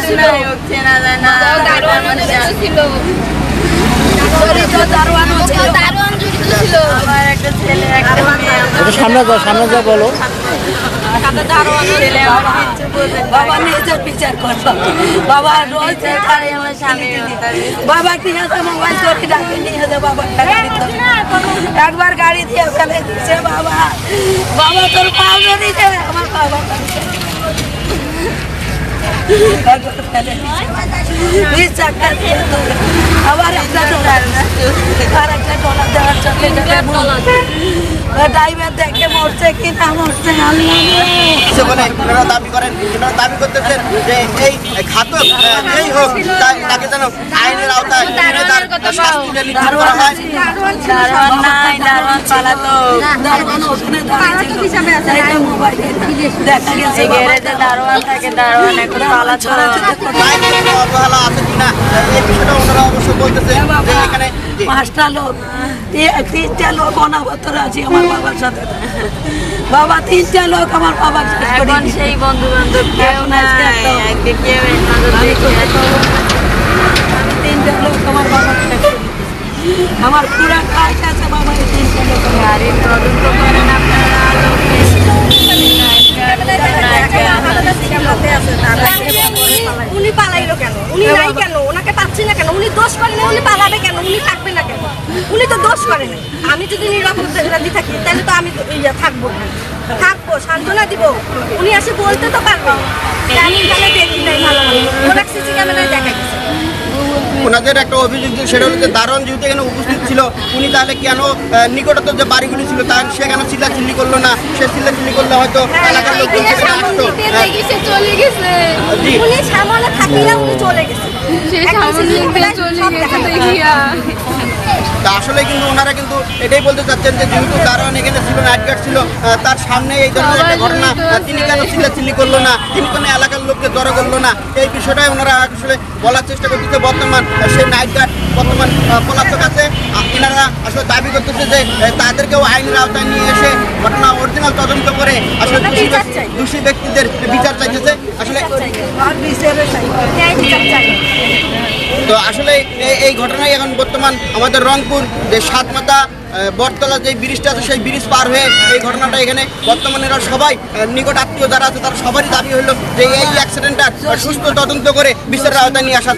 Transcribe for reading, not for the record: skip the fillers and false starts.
ছিল চেনা যায় না ছিল আমার একটা ছেলে একটা মেয়ে সামনে যা বলো বাবা নিজের বিচার করবো বাবা রোজ আমার স্বামী বাবা নিয়ে আসে মোবাইল চোখে ডাকে নিয়ে আসে বাবা একবার গাড়ি দিয়ে ফেলে দিচ্ছে বাবা বাবা তোর পাও দিচ্ছে আমার বাবা আবার একটা ডলার দেওয়ার ড্রাইভার দেখে মরছে কি না মরছে দাবি করেন দাবি করতেছেন যে এই ঘাতক যেই হোক তাকে যেন আইনের আওতায় শাস্তি নিশ্চিত করা হয়। দারোয়ান নাই দারোয়ান পালাতো এই গ্যারেজে দারোয়ান থাকে দারোয়ান এখন পালাতো অবহেলা আছে কিনা এই বিষয়টা ওনারা অবশ্যই বলতেছেন যে এখানে পাঁচটা লোক তিনটা লোক অনাগত আছে আমার বাবার সাথে বাবা তিনটা লোক আমার বাবার এখন সেই বন্ধু বান্ধব কেউ নাই কেউ তিনটা লোক আমার বাবার সাথে আমার পুরা কাজ আছে বাবা এই তিনটা লোক গাড়ির তদন্ত করেন আপনারা উনি পালাইলো কেন উনি নাই কেন ওনাকে পাচ্ছি না কেন উনি দোষ করে না উনি পালাবে কেন উনি থাকবে না কেন উনি তো দোষ করে না আমি যদি নিরাপত্তাধী থাকি তাহলে তো আমি থাকবো থাকবো সান্ত্বনা দিব উনি এসে বলতে তো পারবে আমি তাহলে দেখি নাই ভালো ওরা সিসি ক্যামেরায় দেখা গেছে ওনাদের একটা অভিযোগ যে সেটা হচ্ছে দারোয়ান যেহেতু এখানে উপস্থিত ছিল উনি তাহলে কেন নিকটতর যে বাড়িগুলি ছিল তার সে কেন চিল্লাচিল্লি করলো না সে চিল্লাচিল্লি করলে হয়তো এলাকার লোকজন সেখানে আসতো চলে গেছে উনি সামনে থাকি না উনি চলে গেছে তা আসলে কিন্তু ওনারা কিন্তু এটাই বলতে চাচ্ছেন যে যেহেতু দারোয়ান এখানে ছিল নাইট গার্ড ছিল তার সামনে এই ধরনের একটা ঘটনা তিনি কেন চিল্লাচিল্লি করলো না তিনি কেন এলাকার লোককে জড়ো করলো না এই বিষয়টাই ওনারা আসলে বলার চেষ্টা করতেছে বর্তমান সেই নাইট গার্ড বর্তমান পলাতক আছে এনারা আসলে দাবি করতেছে যে তাদেরকেও আইনের আওতায় নিয়ে এসে ঘটনা অরিজিনাল তদন্ত করে আসলে দোষী ব্যক্তিদের বিচার চাইতেছে আসলে তো আসলে এই ঘটনায় এখন বর্তমান আমাদের রংপুর যে সাতমাথা বটতলা যে ব্রিজটা আছে সেই ব্রিজ পার হয়ে এই ঘটনাটা এখানে বর্তমানে এরা সবাই নিকট আত্মীয় যারা আছে তারা সবারই দাবি হলো যে এই অ্যাক্সিডেন্টটা সুস্থ তদন্ত করে বিচারের আওতায় নিয়ে আসা।